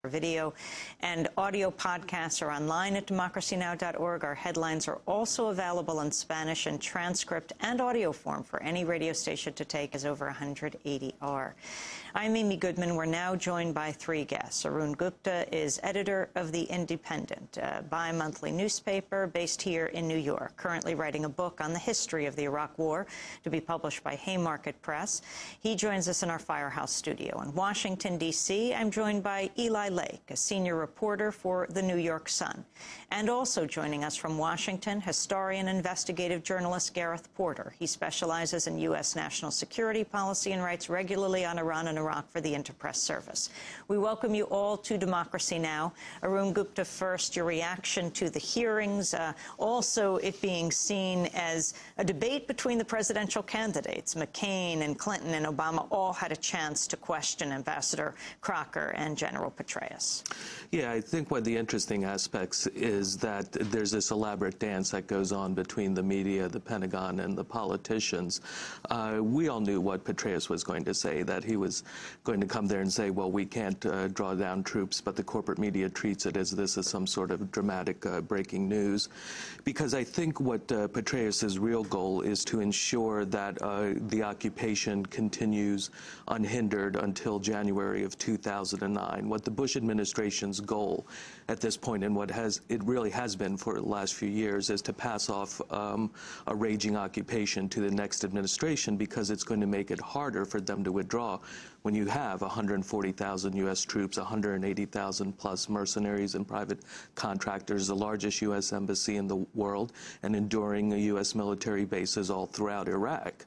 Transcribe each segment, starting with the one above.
Video and audio podcasts are online at democracynow.org. Our headlines are also available in Spanish in transcript and audio form for any radio station to take, as over 180 are. I'm Amy Goodman. We're now joined by three guests. Arun Gupta is editor of the Indypendent, a bi-monthly newspaper based here in New York, currently writing a book on the history of the Iraq War to be published by Haymarket Press. He joins us in our Firehouse studio. In Washington, D.C., I'm joined by Eli Lake, a senior reporter for the New York Sun. And also joining us from Washington, historian and investigative journalist Gareth Porter. He specializes in U.S. national security policy and writes regularly on Iran and Iraq for the Interpress service. We welcome you all to Democracy Now! Arun Gupta, first, your reaction to the hearings, also it being seen as a debate between the presidential candidates. McCain and Clinton and Obama all had a chance to question Ambassador Crocker and General Petraeus. Yeah, I think one of the interesting aspects is that there's this elaborate dance that goes on between the media, the Pentagon, and the politicians. We all knew what Petraeus was going to say, that he was going to come there and say, well, we can't draw down troops, but the corporate media treats it as this is some sort of dramatic breaking news. Because I think what Petraeus' real goal is to ensure that the occupation continues unhindered until January of 2009. What the Bush administration's goal at this point, and what it really has been for the last few years, is to pass off a raging occupation to the next administration, because it's going to make it harder for them to withdraw when you have 140,000 U.S. troops, 180,000 plus mercenaries and private contractors, the largest U.S. embassy in the world, and enduring U.S. military bases all throughout Iraq.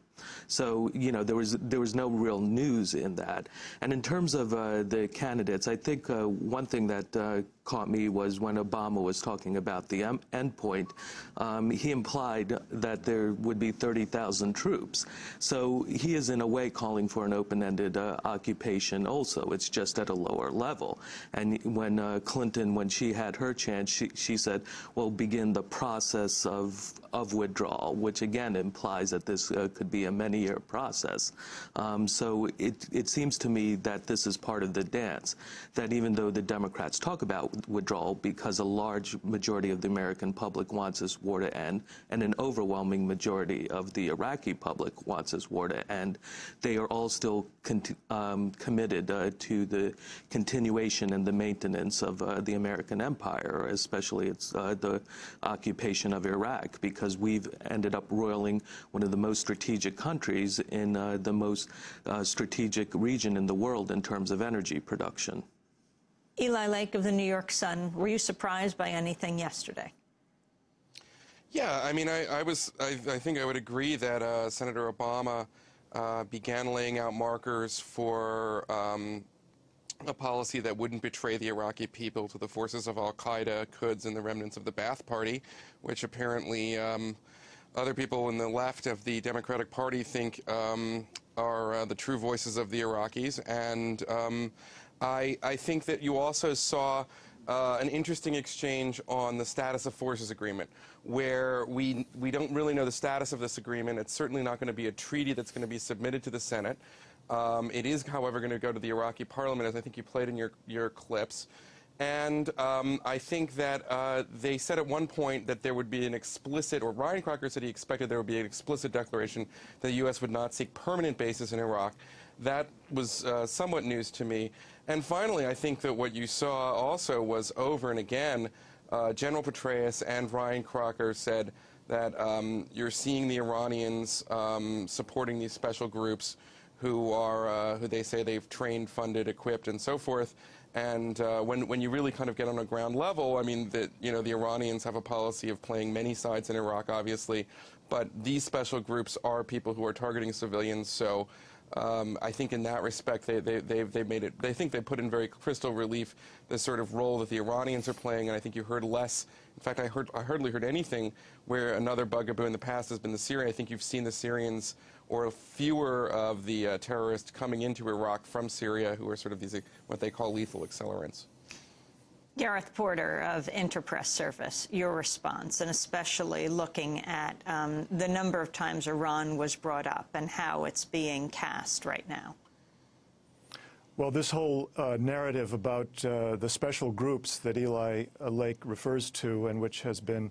So, you know, there was no real news in that. And in terms of the candidates, I think one thing that caught me was when Obama was talking about the end point, he implied that there would be 30,000 troops. So he is in a way calling for an open-ended occupation also. It's just at a lower level. And when Clinton, when she had her chance, she said, well, begin the process of withdrawal, which again implies that this could be a many-year process. So it seems to me that this is part of the dance, that even though the Democrats talk about withdrawal because a large majority of the American public wants this war to end, and an overwhelming majority of the Iraqi public wants this war to end, they are all still committed to the continuation and the maintenance of the American empire, especially the occupation of Iraq, because we've ended up roiling one of the most strategic countries in the most strategic region in the world in terms of energy production. Eli Lake of the New York Sun, were you surprised by anything yesterday? Yeah, I mean, I think I would agree that Senator Obama began laying out markers for a policy that wouldn't betray the Iraqi people to the forces of al-Qaeda, Quds, and the remnants of the Ba'ath Party, which apparently other people in the left of the Democratic Party think are the true voices of the Iraqis. And I think that you also saw an interesting exchange on the status of forces agreement, where we don't really know the status of this agreement. It's certainly not going to be a treaty that's going to be submitted to the Senate. It is, however, going to go to the Iraqi parliament, as I think you played in your clips. And I think that they said at one point that there would be an explicit, or Ryan Crocker said he expected there would be an explicit declaration that the U.S. would not seek permanent bases in Iraq. That was somewhat news to me. And finally, I think that what you saw also was, over and again, General Petraeus and Ryan Crocker said that you're seeing the Iranians supporting these special groups who they say they've trained, funded, equipped, and so forth. And when you really kind of get on a ground level, I mean, the Iranians have a policy of playing many sides in Iraq, obviously, but these special groups are people who are targeting civilians. So I think in that respect, they've made it. They think they put in very crystal relief the sort of role that the Iranians are playing, and I think you heard less. In fact, I hardly heard anything where another bugaboo in the past has been the Syrians. I think you've seen the Syrians, or fewer of the terrorists coming into Iraq from Syria, who are sort of these what they call lethal accelerants. Gareth Porter of Interpress Service, your response, and especially looking at the number of times Iran was brought up and how it's being cast right now. Well, this whole narrative about the special groups that Eli Lake refers to, and which has been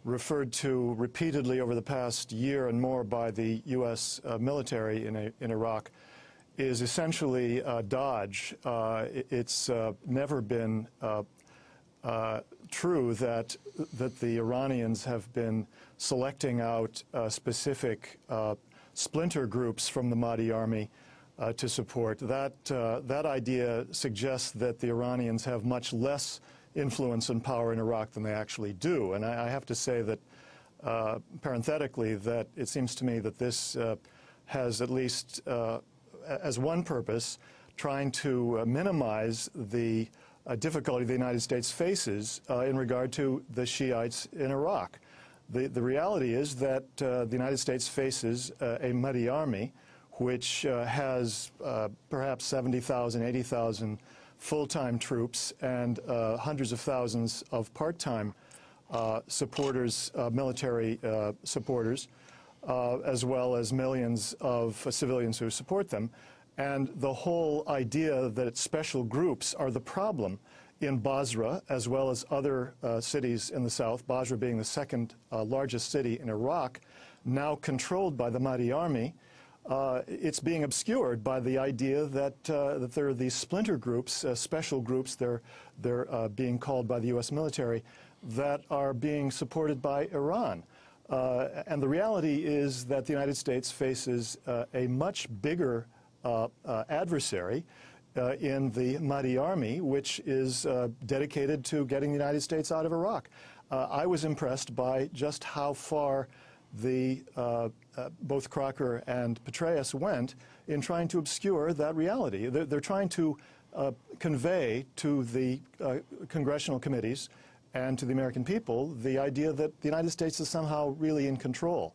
referred to repeatedly over the past year and more by the U.S. military in Iraq, is essentially dodge. It's never been true that the Iranians have been selecting out specific splinter groups from the Mahdi army to support. That idea suggests that the Iranians have much less influence and power in Iraq than they actually do. And I have to say that, parenthetically, that it seems to me that this has at least, as one purpose, trying to minimize the difficulty the United States faces in regard to the Shiites in Iraq. The reality is that the United States faces a Mahdi army which has perhaps 70,000, 80,000 full-time troops and hundreds of thousands of part-time supporters, military supporters, as well as millions of civilians who support them. And the whole idea that special groups are the problem in Basra, as well as other cities in the south, Basra being the second largest city in Iraq, now controlled by the Mahdi army, it's being obscured by the idea that there are these splinter groups, special groups, they're being called by the U.S. military, that are being supported by Iran. And the reality is that the United States faces a much bigger adversary in the Mahdi army, which is dedicated to getting the United States out of Iraq. I was impressed by just how far both Crocker and Petraeus went in trying to obscure that reality. They're trying to convey to the congressional committees and to the American people the idea that the United States is somehow really in control.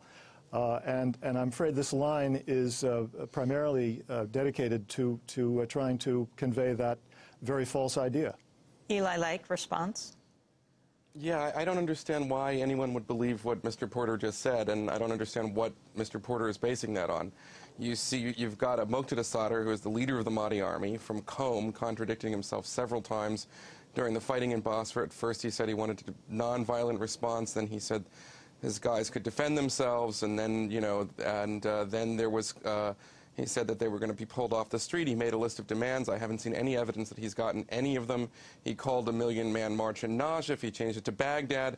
And I'm afraid this line is primarily dedicated to trying to convey that very false idea. Eli Lake, response? Yeah, I don't understand why anyone would believe what Mr. Porter just said, and I don't understand what Mr. Porter is basing that on. You see, you've got a Muqtada Sadr, who is the leader of the Mahdi army, from Qom, contradicting himself several times during the fighting in Basra. At first he said he wanted a nonviolent response, then he said his guys could defend themselves, and then, you know, and then there was, he said that they were going to be pulled off the street. He made a list of demands. I haven't seen any evidence that he's gotten any of them. He called a million-man march in Najaf. He changed it to Baghdad.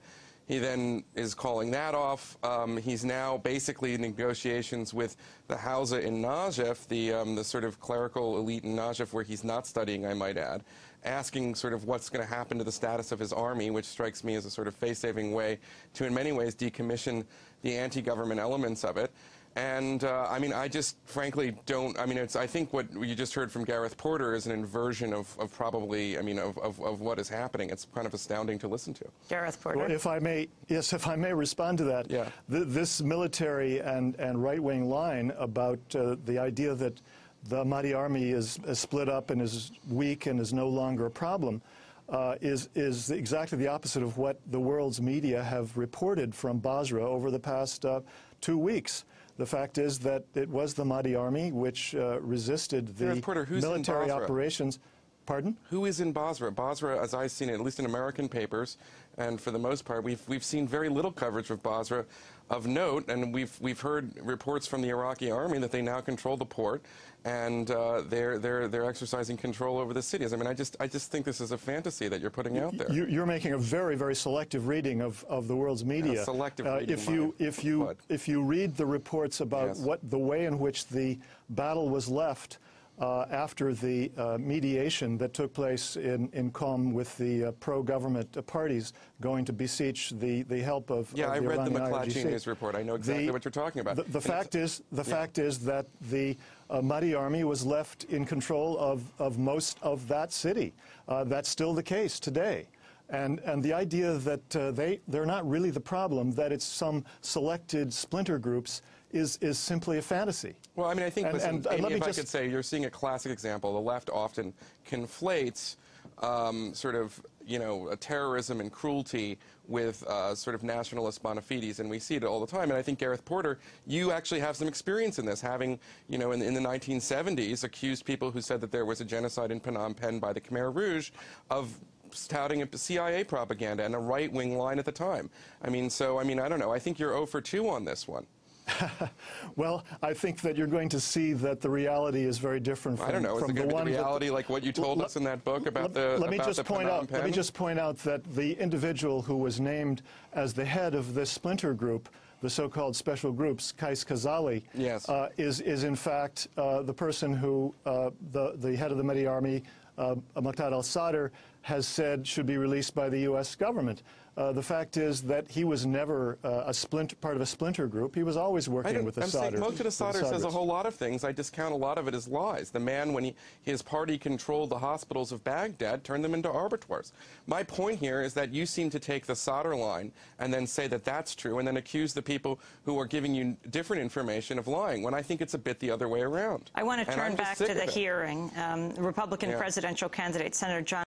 He then is calling that off. He's now basically in negotiations with the Hausa in Najaf, the sort of clerical elite in Najaf, where he's not studying, I might add, asking sort of what's going to happen to the status of his army, which strikes me as a sort of face-saving way to, in many ways, decommission the anti-government elements of it. And, I mean, I just frankly don't, I mean, I think what you just heard from Gareth Porter is an inversion of probably, I mean, of what is happening. It's kind of astounding to listen to. Gareth Porter. Well, if I may, yes, if I may respond to that. Yeah. This military and right-wing line about the idea that the Mahdi army is split up and is weak and is no longer a problem is exactly the opposite of what the world's media have reported from Basra over the past 2 weeks. The fact is that it was the Mahdi army which resisted the Porter, military operations. Pardon? Who is in Basra? Basra, as I've seen it, at least in American papers, and for the most part, we've seen very little coverage of Basra of note, and we've heard reports from the Iraqi army that they now control the port, and they're exercising control over the cities. I mean, I just think this is a fantasy that you're putting out there. You're making a very, very selective reading of the world's media. Selective reading. If you read the reports about Yes. the way in which the battle was left after the mediation that took place in Qom with the pro-government parties going to beseech the help of Yeah, I read the McClatchy IRGC. news report. I know exactly what you're talking about. The fact is that the Mahdi army was left in control of most of that city. That's still the case today. And the idea that they're not really the problem, that it's some selected splinter groups, is simply a fantasy. Well, I mean, I think, listen, Amy, let me if I could say, you're seeing a classic example. The left often conflates sort of, terrorism and cruelty with sort of nationalist bona fides, and we see it all the time. And I think, Gareth Porter, you actually have some experience in this, having, in the 1970s, accused people who said that there was a genocide in Phnom Penh by the Khmer Rouge of touting a CIA propaganda and a right-wing line at the time. I don't know. I think you're 0 for 2 on this one. Well, I think that you're going to see that the reality is very different from, I don't know. Is it going to be the reality like what you told us in that book about Let me just point out that the individual who was named as the head of this splinter group, the so-called special groups, Qais Khazali, yes. is in fact the person who the head of the Mahdi army, Muqtada al-Sadr, has said should be released by the U.S. government. The fact is that he was never part of a splinter group. He was always working with the Sadr. Muqtada al-Sadr says a whole lot of things. I discount a lot of it as lies. The man, when his party controlled the hospitals of Baghdad, turned them into abattoirs. My point here is that you seem to take the Sadr line and then say that that's true and then accuse the people who are giving you different information of lying, when I think it's a bit the other way around. I want to turn back to the hearing. Republican presidential candidate Senator John